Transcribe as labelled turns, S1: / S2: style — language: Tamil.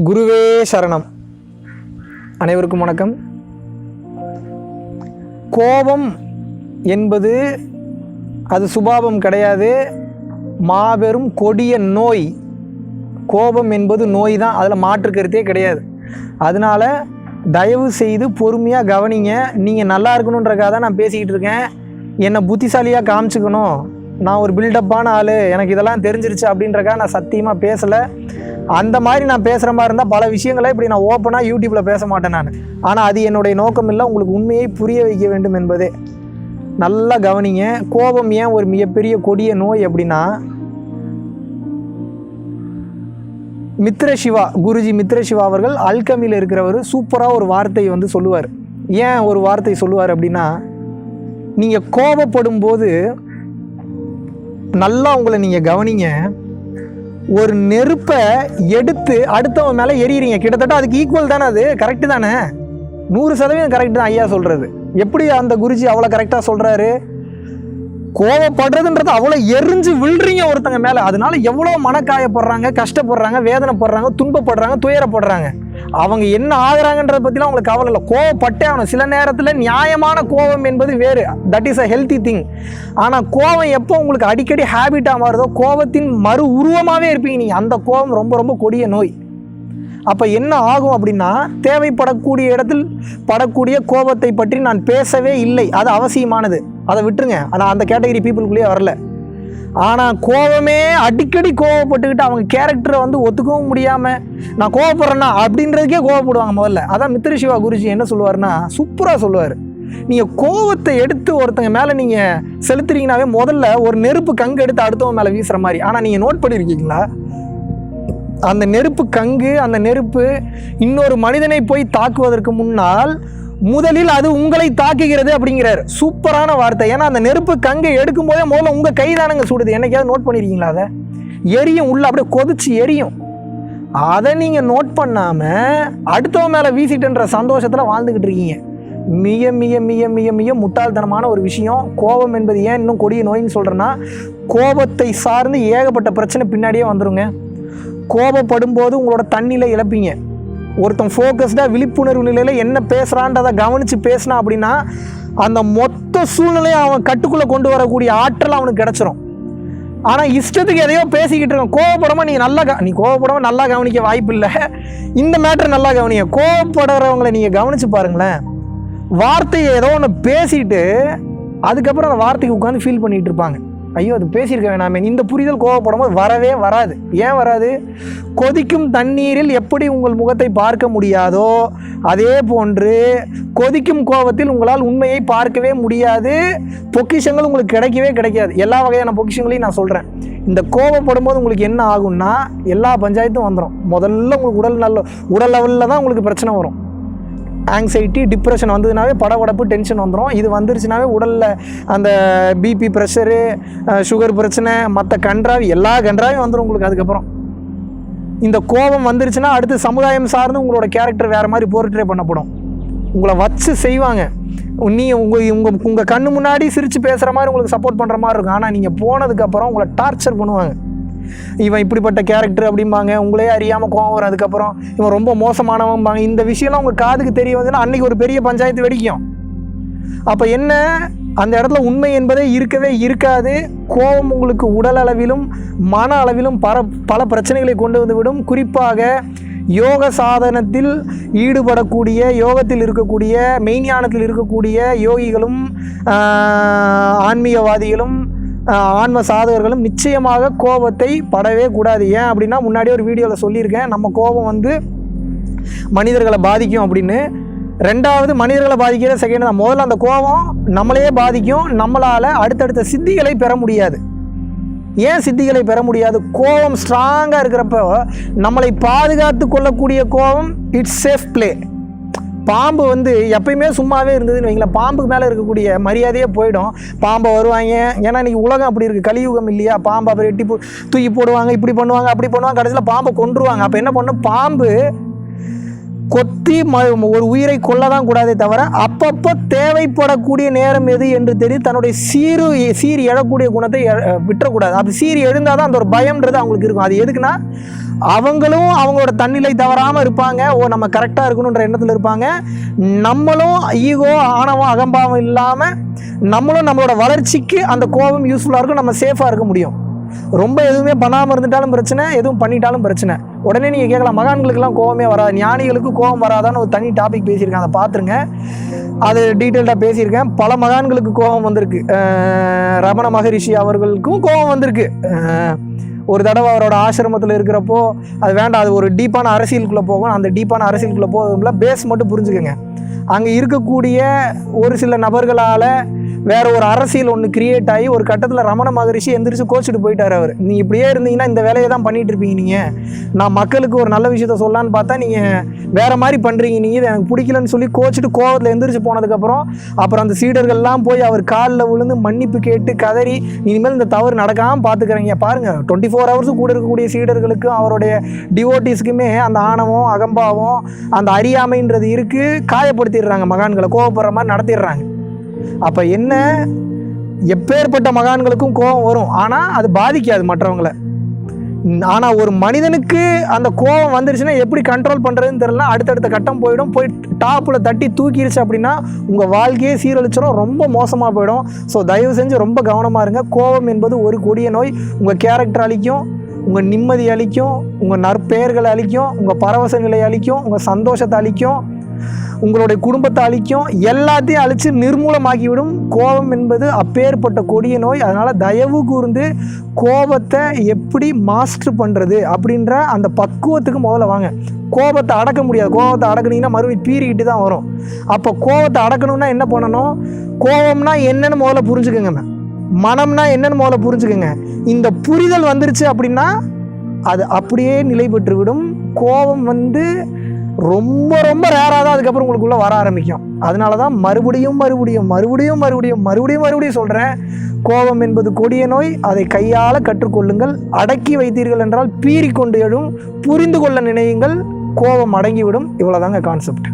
S1: குருவே சரணம். அனைவருக்கும் வணக்கம். கோபம் என்பது அது சுபாவம் கிடையாது, மாபெரும் கொடிய நோய். கோபம் என்பது நோய் தான், அதில் மாற்று கருத்தே கிடையாது. அதனால் தயவு செய்து பொறுமையாக கவனிங்க. நீங்கள் நல்லா இருக்கணுன்றக்காக தான் நான் பேசிக்கிட்டு இருக்கேன். என்னை புத்திசாலியாக காமிச்சிக்கணும், நான் ஒரு பில்டப்பான ஆள், எனக்கு இதெல்லாம் தெரிஞ்சிருச்சு அப்படின்றக்காக நான் சத்தியமாக பேசலை. அந்த மாதிரி நான் பேசுகிற மாதிரி இருந்தால் பல விஷயங்களை இப்படி நான் ஓப்பனாக யூடியூப்பில் பேச மாட்டேன் நான். ஆனால் அது என்னுடைய நோக்கம் இல்லை, உங்களுக்கு உண்மையை புரிய வைக்க வேண்டும் என்பதே. நல்லா கவனிங்க. கோபம் ஏன் ஒரு மிகப்பெரிய கொடிய நோய் அப்படின்னா, மித்ரசிவா குருஜி மித்ரசிவா அவர்கள் அல்கமியில் இருக்கிறவர் சூப்பராக ஒரு வார்த்தை சொல்லுவார். ஏன் ஒரு வார்த்தை சொல்லுவார் அப்படின்னா, நீங்கள் கோபப்படும் போது நல்லா உங்களை நீங்கள் கவனிங்க. ஒரு நெருப்பை எடுத்து அடுத்தவன் மேலே எரியிறீங்க, கிட்டத்தட்ட அதுக்கு ஈக்குவல் தானே, அது கரெக்டு தானே, 100% கரெக்டு தான் ஐயா சொல்கிறது. எப்படி அந்த குருஜி அவ்வளோ கரெக்டாக சொல்கிறாரு? கோவப்படுறதுன்றது அவ்வளோ எரிஞ்சு விழுறீங்க ஒருத்தங்க மேலே, அதனால எவ்வளோ மனக்காயப்படுறாங்க, கஷ்டப்படுறாங்க, வேதனைப்படுறாங்க, துன்பப்படுறாங்க, துயரப்படுறாங்க. அவங்க என்ன ஆகுறாங்கன்றத பற்றிலாம் அவங்களுக்கு கவலை இல்லை. கோவப்பட்டே ஆகணும். சில நேரத்தில் நியாயமான கோபம் என்பது வேறு, that is a healthy thing. ஆனால் கோபம் எப்போ உங்களுக்கு அடிக்கடி ஹேபிட்டாக மாறுதோ, கோபத்தின் மறு உருவமாகவே இருப்பீங்க நீங்கள். அந்த கோபம் ரொம்ப ரொம்ப கொடிய நோய். அப்போ என்ன ஆகும் அப்படின்னா, தேவைப்படக்கூடிய இடத்தில் படக்கூடிய கோபத்தை பற்றி நான் பேசவே இல்லை, அது அவசியமானது, அதை விட்டுருங்க. ஆனால் அந்த கேட்டகரி பீப்புளுக்குள்ளேயே வரல. ஆனால் கோபமே அடிக்கடி கோவப்பட்டுக்கிட்டு அவங்க கேரக்டரை ஒத்துக்கவும் முடியாமல் நான் கோவப்படுறேன்னா அப்படின்றதுக்கே கோவப்படுவாங்க முதல்ல. அதான் மித்ரசிவா குருஜி என்ன சொல்லுவார்னா, சூப்பராக சொல்லுவார். நீங்கள் கோவத்தை எடுத்து ஒருத்தங்க மேலே நீங்கள் செலுத்துறீங்கனாவே முதல்ல ஒரு நெருப்பு கங்கு எடுத்து அடுத்தவங்க மேலே வீசுகிற மாதிரி. ஆனால் நீங்கள் நோட் பண்ணியிருக்கீங்களா, அந்த நெருப்பு கங்கு, அந்த நெருப்பு இன்னொரு மனிதனை போய் தாக்குவதற்கு முன்னால் முதலில் அது உங்களை தாக்குகிறது அப்படிங்கிறார். சூப்பரான வார்த்தை. ஏன்னா அந்த நெருப்பு கங்கை எடுக்கும் போதே முதல்ல உங்கள் கைதானங்க சுடுது. என்னைக்காவது நோட் பண்ணியிருக்கீங்களா? அதை எரியும், உள்ள அப்படியே கொதிச்சு எரியும். அதை நீங்கள் நோட் பண்ணாமல் அடுத்தவன் மேலே வீசிட்டுன்ற சந்தோஷத்தில் வாழ்ந்துக்கிட்டு இருக்கீங்க. மிக மிக மிக மிக மிக முட்டாள்தனமான ஒரு விஷயம். கோபம் என்பது ஏன் இன்னும் கொடிய நோயின்னு சொல்கிறேன்னா, கோபத்தை சார்ந்து ஏகப்பட்ட பிரச்சனை பின்னாடியே வந்துடுங்க. கோபப்படும் போது உங்களோட தண்ணியில் இழப்பீங்க. ஒருத்தன் ஃபோக்கஸ்டாக விழிப்புணர்வு நிலையில் என்ன பேசுகிறான்றதை கவனித்து பேசினா அப்படின்னா, அந்த மொத்த சூழ்நிலையை அவன் கட்டுக்குள்ளே கொண்டு வரக்கூடிய ஆற்றல் அவனுக்கு கிடச்சிரும். ஆனால் இஷ்டத்துக்கு எதையோ பேசிக்கிட்டு இருக்கான். கோவப்படாமல் நீ கோவப்படாமல் நல்லா கவனிக்க வாய்ப்பு இல்லை. இந்த மேட்டர் நல்லா கவனிங்க. கோவப்படுறவங்களை நீங்கள் கவனித்து பாருங்களேன். வார்த்தையை ஏதோ ஒன்று பேசிட்டு அதுக்கப்புறம் அந்த வார்த்தைக்கு உட்காந்து ஃபீல் பண்ணிகிட்டு இருப்பாங்க. ஐயோ அது பேசியிருக்க வேணாமே. இந்த புரிதல் கோவப்படும் போது வரவே வராது. ஏன் வராது? கொதிக்கும் தண்ணீரில் எப்படி உங்கள் முகத்தை பார்க்க முடியாதோ அதே போன்று கொதிக்கும் கோபத்தில் உங்களால் உண்மையை பார்க்கவே முடியாது. பொக்கிஷங்கள் உங்களுக்கு கிடைக்கவே கிடைக்காது. எல்லா வகையான பொக்கிஷங்களையும் நான் சொல்கிறேன். இந்த கோபப்படும் போது உங்களுக்கு என்ன ஆகும்னா, எல்லா பஞ்சாயத்தும் வந்துடும். முதல்ல உங்களுக்கு உடல் லெவலில் தான் உங்களுக்கு பிரச்சனை வரும். ஆங்ஸைட்டி, டிப்ரெஷன் வந்ததுனாவே படபடப்பு, டென்ஷன் வந்துடும். இது வந்துருச்சுனாவே உடலில் அந்த பிபி, ப்ரெஷரு, சுகர் பிரச்சனை, மற்ற கன்றாவி, எல்லா கன்றாவையும் வந்துடும் உங்களுக்கு. அதுக்கப்புறம் இந்த கோபம் வந்துருச்சுன்னா அடுத்து சமுதாயம் சார்ந்து உங்களோட கேரக்டர் வேறு மாதிரி போர்ட்ரே பண்ணப்படும். உங்களை வச்சு செய்வாங்க. உங்கள் கண்ணு முன்னாடி சிரித்து பேசுகிற மாதிரி உங்களுக்கு சப்போர்ட் பண்ணுற மாதிரி இருக்கும். ஆனால் நீங்கள் போனதுக்கப்புறம் உங்களை டார்ச்சர் பண்ணுவாங்க. இவன் இப்படிப்பட்ட கேரக்டர் அப்படிம்பாங்க. உங்களே அறியாமல் கோவம் வரும். அதுக்கப்புறம் இவன் ரொம்ப மோசமானவன்பாங்க. இந்த விஷயம்லாம் உங்கள் காதுக்கு தெரிய வந்ததுன்னா அன்றைக்கி ஒரு பெரிய பஞ்சாயத்து வெடிக்கும். அப்போ என்ன, அந்த இடத்துல உண்மை என்பதே இருக்கவே இருக்காது. கோபம் உங்களுக்கு உடல் அளவிலும் மன அளவிலும் பல பிரச்சனைகளை கொண்டு வந்துவிடும். குறிப்பாக யோக சாதனத்தில் ஈடுபடக்கூடிய, யோகத்தில் இருக்கக்கூடிய, மெய்ஞானத்தில் இருக்கக்கூடிய யோகிகளும் ஆன்மீகவாதிகளும் ஆன்ம சாதகர்களும் நிச்சயமாக கோபத்தை படவே கூடாது. ஏன் அப்படின்னா, முன்னாடியே ஒரு வீடியோவில் சொல்லியிருக்கேன், நம்ம கோபம் மனிதர்களை பாதிக்கும் அப்படின்னு. ரெண்டாவது, மனிதர்களை பாதிக்கிற செகண்ட் தான். முதல்ல அந்த கோபம் நம்மளையே பாதிக்கும். நம்மளால் அடுத்தடுத்த சித்திகளை பெற முடியாது. ஏன் சித்திகளை பெற முடியாது? கோபம் ஸ்ட்ராங்காக இருக்கிறப்போ நம்மளை பாதுகாத்து கொள்ளக்கூடிய கோபம் இட்ஸ் சேஃப் பிளே. பாம்பு எப்பயுமே சும்மாவே இருந்ததுன்னு வைங்களேன், பாம்புக்கு மேலே இருக்கக்கூடிய மரியாதையே போயிடும். பாம்பை வருவாங்க. ஏன்னா இன்றைக்கி உலகம் அப்படி இருக்குது, கலியுகம் இல்லையா? பாம்பை அப்புறம் எட்டி தூக்கி போடுவாங்க, இப்படி பண்ணுவாங்க, அப்படி பண்ணுவாங்க, கடைசியில் பாம்பை கொன்றுவாங்க. அப்போ என்ன பண்ணும், பாம்பு கொத்தி ஒரு உயிரை கொல்ல தான் கூடாதே தவிர அப்பப்போ தேவைப்படக்கூடிய நேரம் எது என்று தெரியும் தன்னுடைய சீறி எழக்கூடிய குணத்தை விட்டுறக்கூடாது. அப்படி சீறி எழுந்தால் தான் அந்த ஒரு பயம்ன்றது அவங்களுக்கு இருக்கும். அது எதுக்குன்னா அவங்களும் அவங்களோட தன்னிலை தவறாமல் இருப்பாங்க. நம்ம கரெக்டாக இருக்கணுன்ற எண்ணத்தில் இருப்பாங்க. நம்மளும் ஈகோ, ஆணவம், அகம்பாவம் இல்லாமல் நம்மளும் நம்மளோட வளர்ச்சிக்கு அந்த கோபம் யூஸ்ஃபுல்லாக இருக்கும். நம்ம சேஃபாக இருக்க முடியும். ரொம்ப எதுவுமே பண்ணாமல் இருந்துட்டாலும் பிரச்சனை, எதுவும் பண்ணிட்டாலும் பிரச்சனை. உடனே நீங்கள் கேட்கலாம், மகான்களுக்கெல்லாம் கோபமே வராது, ஞானிகளுக்கு கோபம் வராதான்னு ஒரு தனி டாபிக் பேசியிருக்கேன், அதை பார்த்துருங்க. அது டீட்டெயில்டாக பேசியிருக்கேன். பல மகான்களுக்கு கோபம் வந்திருக்கு. ரமண மகரிஷி அவர்களுக்கும் கோபம் வந்திருக்கு. ஒரு தடவை அவரோட ஆசிரமத்தில் இருக்கிறப்போ, அது வேண்டாம், அது ஒரு டீப்பான அரசியலுக்குள்ளே போகும். அந்த டீப்பான அரசியலுக்குள்ளே போகும்ல, பேஸ் மட்டும் புரிஞ்சுக்கோங்க. அங்கே இருக்கக்கூடிய ஒரு சில நபர்களால் வேற ஒரு அரசியல் ஒன்று கிரியேட் ஆகி ஒரு கட்டத்தில் ரமண மகரிஷி எந்திரிச்சு கோச்சிட்டு போயிட்டார். அவர், நீ இப்படியே இருந்தீங்கன்னா இந்த வேலையை தான் பண்ணிட்டு இருப்பீங்க, நீங்கள் நான் மக்களுக்கு ஒரு நல்ல விஷயத்த சொல்லலான்னு பார்த்தா நீங்கள் வேற மாதிரி பண்ணுறீங்க, நீங்கள் இது எனக்கு பிடிக்கலன்னு சொல்லி கோச்சிட்டு கோவத்தில் எந்திரிச்சு போனதுக்கப்புறம் அப்புறம் அந்த சீடர்கள்லாம் போய் அவர் காலில் விழுந்து மன்னிப்பு கேட்டு கதறி, இனிமேல் இந்த தவறு நடக்காமல் பார்த்துக்கிறீங்க. பாருங்கள், 24 hours கூட இருக்கக்கூடிய சீடர்களுக்கும் அவருடைய டிவோட்டிஸ்க்குமே அந்த ஆணவம், அகம்பாவம், அந்த அறியாமைன்றது இருக்குது. காயப்படுத்திடுறாங்க, மகான்களை கோவப்படுற மாதிரி நடத்திடுறாங்க. அப்போ என்ன, எப்பேற்பட்ட மகான்களுக்கும் கோபம் வரும், ஆனால் அது பாதிக்காது மற்றவங்களை. ஆனால் ஒரு மனிதனுக்கு அந்த கோபம் வந்துருச்சுன்னா எப்படி கண்ட்ரோல் பண்ணுறதுன்னு தெரியல, அடுத்தடுத்த கட்டம் போயிடும். போய் டாப்பில் தட்டி தூக்கிடுச்சு அப்படின்னா உங்கள் வாழ்க்கையே சீரழிச்சிடும், ரொம்ப மோசமாக போயிடும். ஸோ தயவு செஞ்சு ரொம்ப கவனமாக இருங்க. கோபம் என்பது ஒரு கொடிய நோய். உங்கள் கேரக்டர் அழிக்கும், உங்கள் நிம்மதி அளிக்கும், உங்கள் நற்பெயர்களை அளிக்கும், உங்கள் பரவச நிலை அளிக்கும், உங்கள் சந்தோஷத்தை அளிக்கும், உங்களுடைய குடும்பத்தை அழிக்கும், எல்லாத்தையும் அழித்து நிர்மூலமாக்கிவிடும். கோபம் என்பது அப்பேற்பட்ட கொடிய நோய். அதனால் தயவு கூர்ந்து கோபத்தை எப்படி மாஸ்டர் பண்ணுறது அப்படின்ற அந்த பக்குவத்துக்கு முதல்ல வாங்க. கோபத்தை அடக்க முடியாது. கோபத்தை அடக்குனீங்கன்னா மறுபடியும் பீறிக்கிட்டு தான் வரும். அப்போ கோபத்தை அடக்கணும்னா என்ன பண்ணணும்? கோபம்னா என்னன்னு முதல்ல புரிஞ்சுக்கோங்க. மனம்னா என்னன்னு முதல்ல புரிஞ்சுக்கோங்க. இந்த புரிதல் வந்துருச்சு அப்படின்னா அது அப்படியே நிலை பெற்றுவிடும். கோபம் ரொம்ப ரொம்ப ரேராக தான் அதுக்கப்புறம் உங்களுக்குள்ளே வர ஆரம்பிக்கும். அதனால தான் மறுபடியும் சொல்கிறேன், கோபம் என்பது கொடிய நோய். அதை கையால் கற்றுக்கொள்ளுங்கள். அடக்கி வைத்தீர்கள் என்றால் பீறிக்கொண்டு எழும். புரிந்து கொள்ள நினையுங்கள், கோபம் அடங்கிவிடும். இவ்வளோதாங்க கான்செப்ட்.